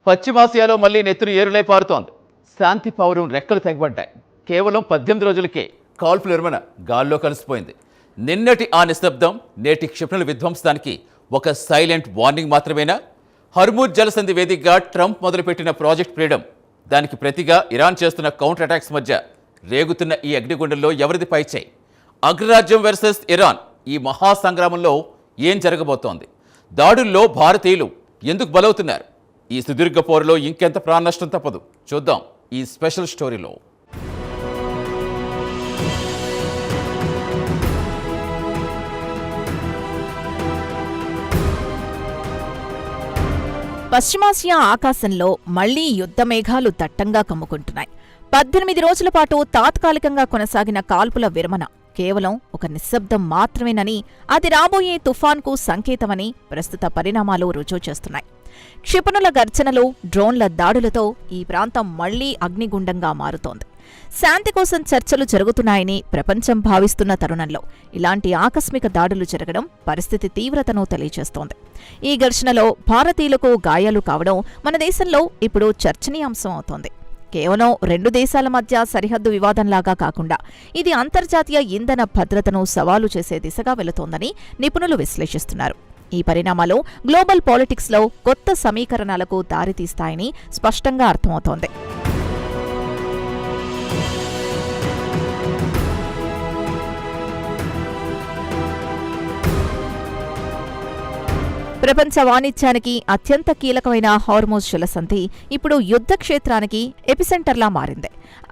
పశ్చిమాసియాలో మళ్లీ నెత్తురు ఏరులై పారుతోంది. శాంతి పౌరం రెక్కలు తెగబడ్డాయి. కేవలం 18 రోజులకే కాల్పుల విరమణ గాల్లో కలిసిపోయింది. నిన్నటి ఆ నిశ్శబ్దం నేటి క్షిపణుల విధ్వంసానికి ఒక సైలెంట్ వార్నింగ్ మాత్రమేనా? హర్మూజ్ జలసంధి వేదికగా ట్రంప్ మొదలుపెట్టిన ప్రాజెక్ట్ ఫ్రీడమ్, దానికి ప్రతిగా ఇరాన్ చేస్తున్న కౌంటర్ అటాక్స్ మధ్య రేగుతున్న ఈ అగ్నిగుండంలో ఎవరిది పైచేయి? అగ్రరాజ్యం వర్సెస్ ఇరాన్, ఈ మహాసంగ్రామంలో ఏం జరగబోతోంది? దాడుల్లో భారతీయులు ఎందుకు బలవుతున్నారు? ఈ సుదీర్ఘ పోరులో ఇంకెంత ప్రాణ నష్టం తప్పదు? చూద్దాం ఈ స్పెషల్ స్టోరీలో. పశ్చిమాసియా ఆకాశంలో మళ్లీ యుద్ధమేఘాలు దట్టంగా కమ్ముకుంటున్నాయి. 18 రోజుల పాటు తాత్కాలికంగా కొనసాగిన కాల్పుల విరమణ కేవలం ఒక నిశ్శబ్దం మాత్రమేనని, అది రాబోయే తుఫాన్కు సంకేతమని ప్రస్తుత పరిణామాలు రుజువు చేస్తున్నాయి. క్షిపణుల గర్జనలు, డ్రోన్ల దాడులతో ఈ ప్రాంతం మళ్లీ అగ్నిగుండంగా మారుతోంది. శాంతి కోసం చర్చలు జరుగుతున్నాయని ప్రపంచం భావిస్తున్న తరుణంలో ఇలాంటి ఆకస్మిక దాడులు జరగడం పరిస్థితి తీవ్రతను తెలియజేస్తోంది. ఈ ఘర్షణలో భారతీయులకు గాయాలు కావడం మన దేశంలో ఇప్పుడు చర్చనీయాంశం అవుతోంది. కేవలం 2 దేశాల మధ్య సరిహద్దు వివాదంలాగా కాకుండా ఇది అంతర్జాతీయ ఇంధన భద్రతను సవాలు చేసే దిశగా వెళుతోందని నిపుణులు విశ్లేషిస్తున్నారు. ఈ పరిణామాలు గ్లోబల్ పాలిటిక్స్లో కొత్త సమీకరణాలకు దారితీస్తాయని స్పష్టంగా అర్థమవుతోంది. ప్రపంచ వాణిజ్యానికి అత్యంత కీలకమైన హార్మూజ్ జలసంధి ఇప్పుడు యుద్ధ క్షేత్రానికి ఎపిసెంటర్లా మారింది.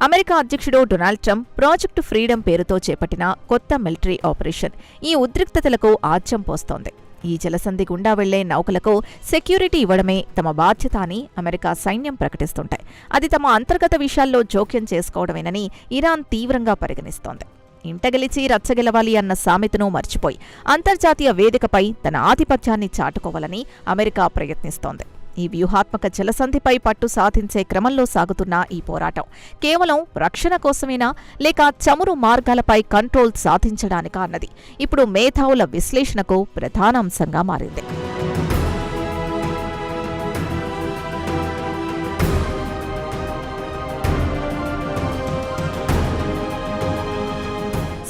అమెరికా అధ్యక్షుడు డొనాల్డ్ ట్రంప్ ప్రాజెక్టు ఫ్రీడమ్ పేరుతో చేపట్టిన కొత్త మిలిటరీ ఆపరేషన్ ఈ ఉద్రిక్తతలకు ఆజ్యం పోస్తోంది. ఈ జలసంధి గుండా వెళ్లే నౌకలకు సెక్యూరిటీ ఇవ్వడమే తమ బాధ్యత అని అమెరికా సైన్యం ప్రకటిస్తుంటాయి. అది తమ అంతర్గత విషయాల్లో జోక్యం చేసుకోవడమేనని ఇరాన్ తీవ్రంగా పరిగణిస్తోంది. ఇంట గెలిచి రచ్చగెలవాలి అన్న సామెతను మర్చిపోయి అంతర్జాతీయ వేదికపై తన ఆధిపత్యాన్ని చాటుకోవాలని అమెరికా ప్రయత్నిస్తోంది. ఈ వ్యూహాత్మక జలసంధిపై పట్టు సాధించే క్రమంలో సాగుతున్న ఈ పోరాటం కేవలం రక్షణ కోసమేనా, లేక చమురు మార్గాలపై కంట్రోల్ సాధించడానికా అన్నది ఇప్పుడు మేధావుల విశ్లేషణకు ప్రధాన అంశంగా మారింది.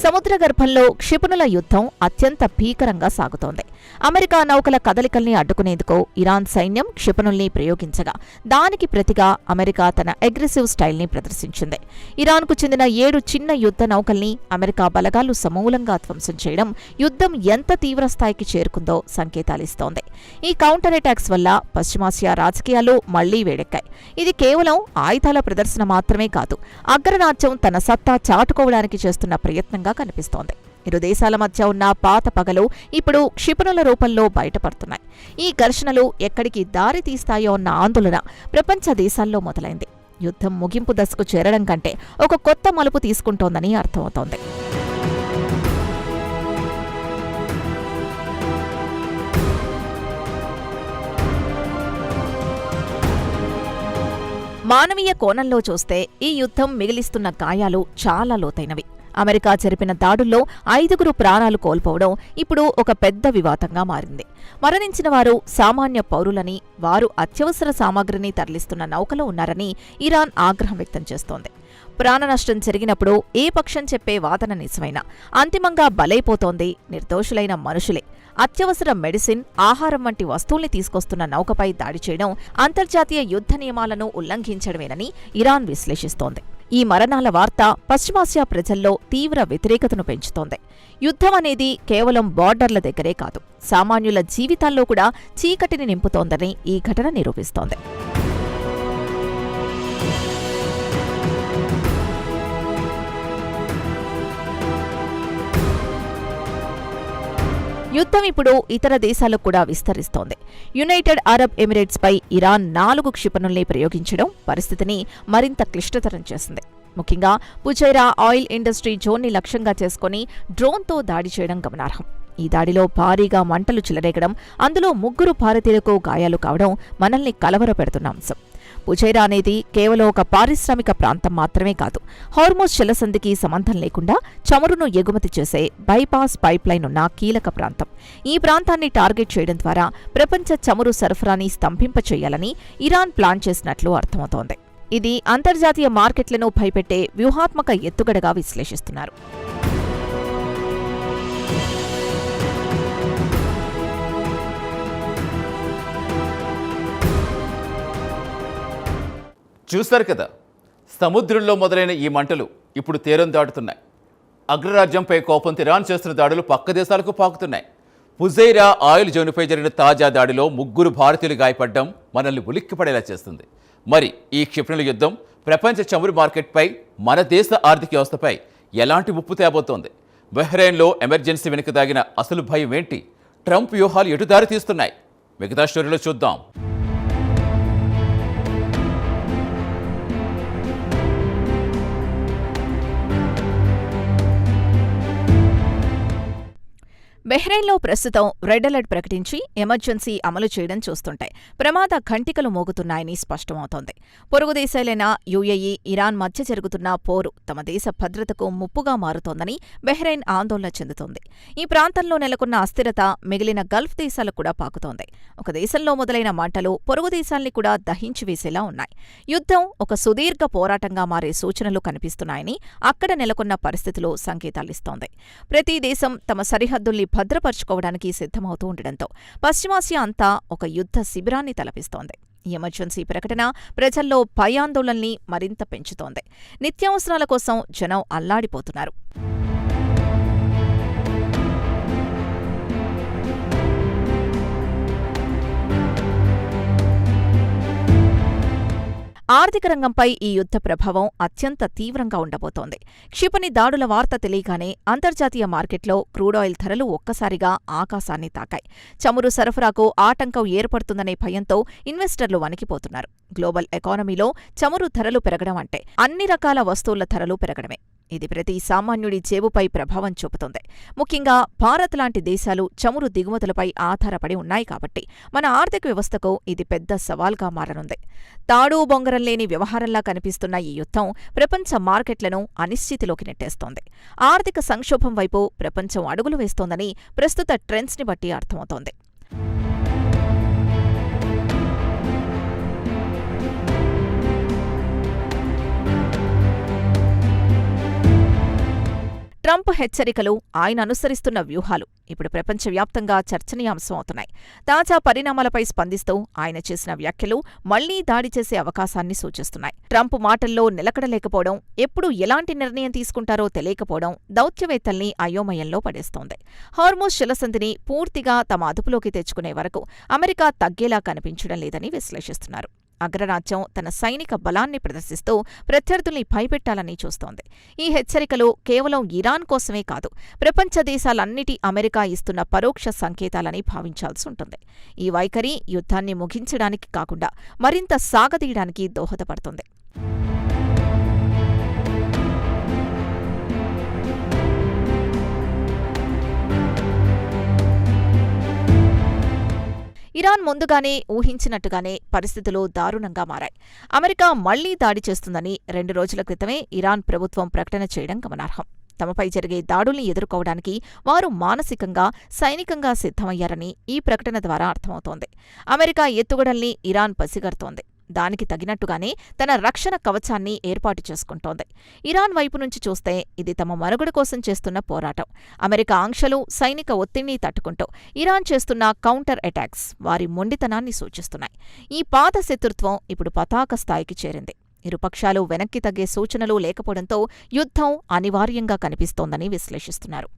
సముద్ర గర్భంలో క్షిపణుల యుద్ధం అత్యంత భీకరంగా సాగుతోంది. అమెరికా నౌకల కదలికల్ని అడ్డుకునేందుకు ఇరాన్ సైన్యం క్షిపణుల్ని ప్రయోగించగా దానికి ప్రతిగా అమెరికా తన అగ్రెసివ్ స్టైల్ని ప్రదర్శించింది. ఇరాన్కు చెందిన 7 చిన్న యుద్ధ నౌకల్ని అమెరికా బలగాలు సమూలంగా ధ్వంసం చేయడం యుద్ధం ఎంత తీవ్రస్థాయికి చేరుకుందో సంకేతాలిస్తోంది. ఈ కౌంటర్ అటాక్స్ వల్ల పశ్చిమాసియా రాజకీయాలు మళ్లీ వేడెక్కాయి. ఇది కేవలం ఆయుధాల ప్రదర్శన మాత్రమే కాదు, అగ్రరాజ్యం తన సత్తా చాటుకోవడానికి చేస్తున్న ప్రయత్నంగా కనిపిస్తోంది. ఇరు దేశాల మధ్య ఉన్న పాత పగలు ఇప్పుడు క్షిపణుల రూపంలో బయటపడుతున్నాయి. ఈ ఘర్షణలు ఎక్కడికి దారి తీస్తాయో అన్న ఆందోళన ప్రపంచ దేశాల్లో మొదలైంది. యుద్ధం ముగింపు దశకు చేరడం కంటే ఒక కొత్త మలుపు తీసుకుంటోందని అర్థమవుతోంది. మానవీయ కోణంలో చూస్తే ఈ యుద్ధం మిగిలిస్తున్న గాయాలు చాలా లోతైనవి. అమెరికా జరిపిన దాడుల్లో 5గురు ప్రాణాలు కోల్పోవడం ఇప్పుడు ఒక పెద్ద వివాదంగా మారింది. మరణించిన వారు సామాన్య పౌరులని, వారు అత్యవసర సామాగ్రిని తరలిస్తున్న నౌకలో ఉన్నారని ఇరాన్ ఆగ్రహం వ్యక్తం చేస్తోంది. ప్రాణనష్టం జరిగినప్పుడు ఏ పక్షం చెప్పే వాదన నిజమైనా అంతిమంగా బలైపోతోంది నిర్దోషులైన మనుషులే. అత్యవసర మెడిసిన్, ఆహారం వంటి వస్తువుల్ని తీసుకొస్తున్న నౌకపై దాడి చేయడం అంతర్జాతీయ యుద్ధ నియమాలను ఉల్లంఘించడమేనని ఇరాన్ విశ్లేషిస్తోంది. ఈ మరణాల వార్త పశ్చిమాసియా ప్రజల్లో తీవ్ర వ్యతిరేకతను పెంచుతోంది. యుద్ధం అనేది కేవలం బార్డర్ల దగ్గరే కాదు, సామాన్యుల జీవితాల్లో కూడా చీకటిని నింపుతోందని ఈ ఘటన నిరూపిస్తోంది. యుద్ధం ఇప్పుడు ఇతర దేశాలకు కూడా విస్తరిస్తోంది. యునైటెడ్ అరబ్ ఎమిరేట్స్పై ఇరాన్ 4 క్షిపణుల్ని ప్రయోగించడం పరిస్థితిని మరింత క్లిష్టతరం చేసింది. ముఖ్యంగా పుజైరా ఆయిల్ ఇండస్ట్రీ జోన్ని లక్ష్యంగా చేసుకుని డ్రోన్తో దాడి చేయడం గమనార్హం. ఈ దాడిలో భారీగా మంటలు చెలరేగడం, అందులో 3 భారతీయులకు గాయాలు కావడం మనల్ని కలవరపెడుతున్న అంశం. పుజైరా అనేది కేవలం ఒక పారిశ్రామిక ప్రాంతం మాత్రమే కాదు, హార్మోజ్ జలసంధికి సంబంధం లేకుండా చమురును ఎగుమతి చేసే బైపాస్ పైప్లైన్ ఉన్న కీలక ప్రాంతం. ఈ ప్రాంతాన్ని టార్గెట్ చేయడం ద్వారా ప్రపంచ చమురు సరఫరాని స్తంభింపచేయాలని ఇరాన్ ప్లాన్ చేసినట్లు అర్థమవుతోంది. ఇది అంతర్జాతీయ మార్కెట్లను భయపెట్టే వ్యూహాత్మక ఎత్తుగడగా విశ్లేషిస్తున్నారు. చూస్తారు కదా, సముద్రంలో మొదలైన ఈ మంటలు ఇప్పుడు తీరం దాటుతున్నాయి. అగ్రరాజ్యంపై కోపంతో ఇరాన్ చేస్తున్న దాడులు పక్క దేశాలకు పాకుతున్నాయి. ఫుజైరా ఆయిల్ జోన్పై జరిగిన తాజా దాడిలో 3 భారతీయులు గాయపడ్డం మనల్ని ఉలిక్కిపడేలా చేస్తుంది. మరి ఈ క్షిపణుల యుద్ధం ప్రపంచ చమురు మార్కెట్పై, మన దేశ ఆర్థిక వ్యవస్థపై ఎలాంటి ముప్పు తేబోతోంది? బహ్రెయిన్లో ఎమర్జెన్సీ వెనుక దాగిన అసలు భయం ఏంటి? ట్రంప్ వ్యూహాలు ఎటు దారి తీస్తున్నాయి? మిగతా స్టోరీలో చూద్దాం. బహ్రెయిన్లో ప్రస్తుతం రెడ్ అలర్ట్ ప్రకటించి ఎమర్జెన్సీ అమలు చేయడం చూస్తుంటే ప్రమాద ఘంటికలు మోగుతున్నాయని స్పష్టమవుతోంది. పొరుగు దేశాలైన యుఏఈ, ఇరాన్ మధ్య జరుగుతున్న పోరు తమ దేశ భద్రతకు ముప్పుగా మారుతోందని బహ్రెయిన్ ఆందోళన చెందుతోంది. ఈ ప్రాంతంలో నెలకొన్న అస్థిరత మిగిలిన గల్ఫ్ దేశాలకు కూడా పాకుతోంది. ఒక దేశంలో మొదలైన మంటలు పొరుగు దేశాల్ని కూడా దహించివేసేలా ఉన్నాయి. యుద్ధం ఒక సుదీర్ఘ పోరాటంగా మారే సూచనలు కనిపిస్తున్నాయని అక్కడ నెలకొన్న పరిస్థితులు సంకేతాలిస్తోంది. ప్రతి దేశం తమ సరిహద్దుల్ని భద్రపరుచుకోవడానికి సిద్ధమవుతూ ఉండడంతో పశ్చిమాసియా అంతా ఒక యుద్ధ శిబిరాన్ని తలపిస్తోంది. ఈ ఎమర్జెన్సీ ప్రకటన ప్రజల్లో భయాందోళనల్ని మరింత పెంచుతోంది. నిత్యావసరాల కోసం జనం అల్లాడిపోతున్నారు. ఆర్థిక రంగంపై ఈ యుద్ధ ప్రభావం అత్యంత తీవ్రంగా ఉండబోతోంది. క్షిపణి దాడుల వార్త తెలియగానే అంతర్జాతీయ మార్కెట్లో క్రూడాయిల్ ధరలు ఒక్కసారిగా ఆకాశాన్ని తాకాయి. చమురు సరఫరాకు ఆటంకం ఏర్పడుతుందనే భయంతో ఇన్వెస్టర్లు వణికిపోతున్నారు. గ్లోబల్ ఎకానమీలో చమురు ధరలు పెరగడం అంటే అన్ని రకాల వస్తువుల ధరలు పెరగడమే. ఇది ప్రతి సామాన్యుడి జేబుపై ప్రభావం చూపుతోంది. ముఖ్యంగా భారత్ లాంటి దేశాలు చమురు దిగుమతులపై ఆధారపడి ఉన్నాయి కాబట్టి మన ఆర్థిక వ్యవస్థకు ఇది పెద్ద సవాల్గా మారనుంది. తాడూ బొంగరం లేని వ్యవహారంలా కనిపిస్తున్న ఈ యుద్ధం ప్రపంచ మార్కెట్లను అనిశ్చితిలోకి నెట్టేస్తోంది. ఆర్థిక సంక్షోభం వైపు ప్రపంచం అడుగులు వేస్తోందని ప్రస్తుత ట్రెండ్స్ని బట్టి అర్థమవుతోంది. ట్రంప్ హెచ్చరికలు, ఆయన అనుసరిస్తున్న వ్యూహాలు ఇప్పుడు ప్రపంచవ్యాప్తంగా చర్చనీయాంశమవుతున్నాయి. తాజా పరిణామాలపై స్పందిస్తూ ఆయన చేసిన వ్యాఖ్యలు మళ్లీ దాడి చేసే అవకాశాన్ని సూచిస్తున్నాయి. ట్రంప్ మాటల్లో నిలకడలేకపోవడం, ఎప్పుడు ఎలాంటి నిర్ణయం తీసుకుంటారో తెలియకపోవడం దౌత్యవేత్తల్ని అయోమయంలో పడేస్తోంది. హార్మోజ్ జలసంధిని పూర్తిగా తమ అదుపులోకి తెచ్చుకునే వరకు అమెరికా తగ్గేలా కనిపించడం లేదని విశ్లేషిస్తున్నారు. అగ్రరాజ్యం తన సైనిక బలాన్ని ప్రదర్శిస్తూ ప్రత్యర్థుల్ని భయపెట్టాలని చూస్తోంది. ఈ హెచ్చరికలు కేవలం ఇరాన్ కోసమే కాదు, ప్రపంచ దేశాలన్నిటి అమెరికా ఇస్తున్న పరోక్ష సంకేతాలని భావించాల్సి ఉంటుంది. ఈ వైఖరి యుద్ధాన్ని ముగించడానికి కాకుండా మరింత సాగదీయడానికి దోహదపడుతుంది. ఇరాన్ ముందుగానే ఊహించినట్టుగానే పరిస్థితులు దారుణంగా మారాయి. అమెరికా మళ్లీ దాడి చేస్తుందని 2 రోజుల క్రితమే ఇరాన్ ప్రభుత్వం ప్రకటన చేయడం గమనార్హం. తమపై జరిగే దాడుల్ని ఎదుర్కోవడానికి వారు మానసికంగా, సైనికంగా సిద్ధమయ్యారని ఈ ప్రకటన ద్వారా అర్థమవుతోంది. అమెరికా ఎత్తుగడల్ని ఇరాన్ పసిగడుతోంది. దానికి తగినట్టుగానే తన రక్షణ కవచాన్ని ఏర్పాటు చేసుకుంటోంది. ఇరాన్ వైపు నుంచి చూస్తే ఇది తమ మనుగడ కోసం చేస్తున్న పోరాటం. అమెరికా ఆంక్షలు, సైనిక ఒత్తిడిని తట్టుకుంటూ ఇరాన్ చేస్తున్న కౌంటర్ అటాక్స్ వారి మొండితనాన్ని సూచిస్తున్నాయి. ఈ పాత శత్రుత్వం ఇప్పుడు పతాక స్థాయికి చేరింది. ఇరుపక్షాలు వెనక్కి తగ్గే సూచనలు లేకపోవడంతో యుద్ధం అనివార్యంగా కనిపిస్తోందని విశ్లేషిస్తున్నారు.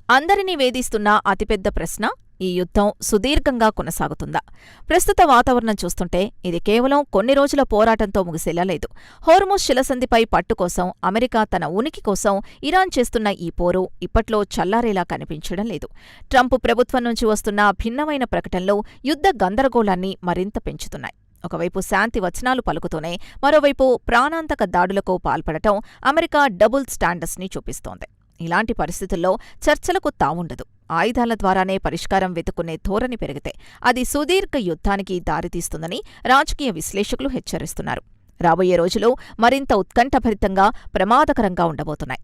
అందరినీ వేధిస్తున్న అతిపెద్ద ప్రశ్న, ఈ యుద్ధం సుదీర్ఘంగా కొనసాగుతుందా? ప్రస్తుత వాతావరణం చూస్తుంటే ఇది కేవలం కొన్ని రోజుల పోరాటంతో ముగిసేలా లేదు. హోర్ముజ్ జలసంధిపై పట్టు కోసం, అమెరికా తన ఉనికి కోసం ఇరాన్ చేస్తున్న ఈ పోరు ఇప్పట్లో చల్లారేలా కనిపించడం లేదు. ట్రంప్ ప్రభుత్వం నుంచి వస్తున్న భిన్నమైన ప్రకటనలు యుద్ధ గందరగోళాన్ని మరింత పెంచుతున్నాయి. ఒకవైపు శాంతి వచనాలు పలుకుతూనే మరోవైపు ప్రాణాంతక దాడులకు పాల్పడటం అమెరికా డబుల్ స్టాండర్డ్స్ని చూపిస్తోంది. ఇలాంటి పరిస్థితుల్లో చర్చలకు తావుండదు. ఆయుధాల ద్వారానే పరిష్కారం వెతుక్కునే ధోరణి పెరిగితే అది సుదీర్ఘ యుద్ధానికి దారితీస్తుందని రాజకీయ విశ్లేషకులు హెచ్చరిస్తున్నారు. రాబోయే రోజులు మరింత ఉత్కంఠభరితంగా, ప్రమాదకరంగా ఉండబోతున్నాయి.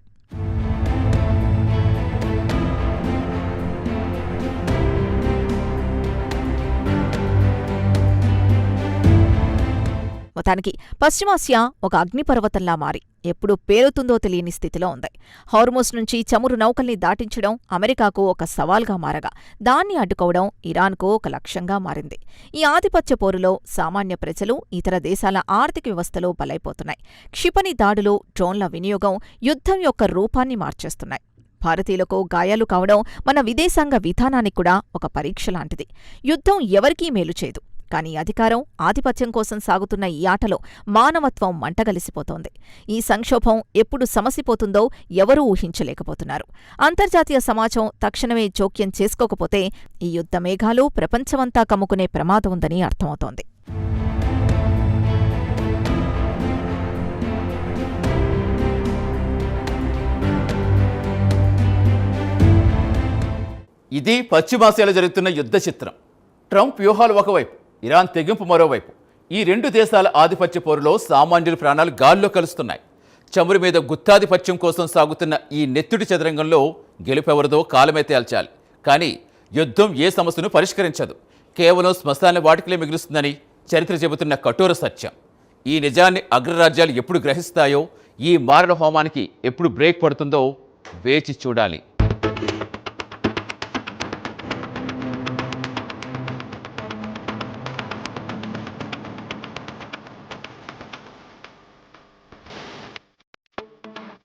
మొత్తానికి పశ్చిమాసియా ఒక అగ్నిపర్వతంలా మారి ఎప్పుడు పేలుతుందో తెలియని స్థితిలో ఉంది. హార్మోస్ నుంచి చమురు నౌకల్ని దాటించడం అమెరికాకు ఒక సవాల్గా మారగా, దాన్ని అడ్డుకోవడం ఇరాన్కు ఒక లక్ష్యంగా మారింది. ఈ ఆధిపత్య పోరులో సామాన్య ప్రజలు, ఇతర దేశాల ఆర్థిక వ్యవస్థలు బలైపోతున్నాయి. క్షిపణి దాడులు, డ్రోన్ల వినియోగం యుద్ధం యొక్క రూపాన్ని మార్చేస్తున్నాయి. భారతీయులకు గాయాలు కావడం మన విదేశాంగ విధానానికి కూడా ఒక పరీక్ష లాంటిది. యుద్ధం ఎవరికీ మేలు చేయదు. కానీ అధికారం, ఆధిపత్యం కోసం సాగుతున్న ఈ ఆటలో మానవత్వం మంటగలిసిపోతోంది. ఈ సంక్షోభం ఎప్పుడు సమసిపోతుందో ఎవరూ ఊహించలేకపోతున్నారు. అంతర్జాతీయ సమాజం తక్షణమే జోక్యం చేసుకోకపోతే ఈ యుద్ధ మేఘాలు ప్రపంచమంతా కమ్ముకునే ప్రమాదం ఉందని అర్థమవుతోంది. ఇది పశ్చిమాసియాలో జరుగుతున్న యుద్ధ చిత్రం. ట్రంప్ వ్యూహాలు ఒకవైపు, ఇరాన్ తెగింపు మరోవైపు. ఈ రెండు దేశాల ఆధిపత్య పోరులో సామాన్యుల ప్రాణాలు గాల్లో కలుస్తున్నాయి. చమురు మీద గుత్తాధిపత్యం కోసం సాగుతున్న ఈ నెత్తుడి చదరంగంలో గెలుపెవరిదో కాలమే తేల్చాలి. కానీ యుద్ధం ఏ సమస్యను పరిష్కరించదు, కేవలం శ్మశాన వాటికలే మిగులుస్తుందని చరిత్ర చెబుతున్న కఠోర సత్యం. ఈ నిజాన్ని అగ్రరాజ్యాలు ఎప్పుడు గ్రహిస్తాయో, ఈ మారణ హోమానికి ఎప్పుడు బ్రేక్ పడుతుందో వేచి చూడాలి.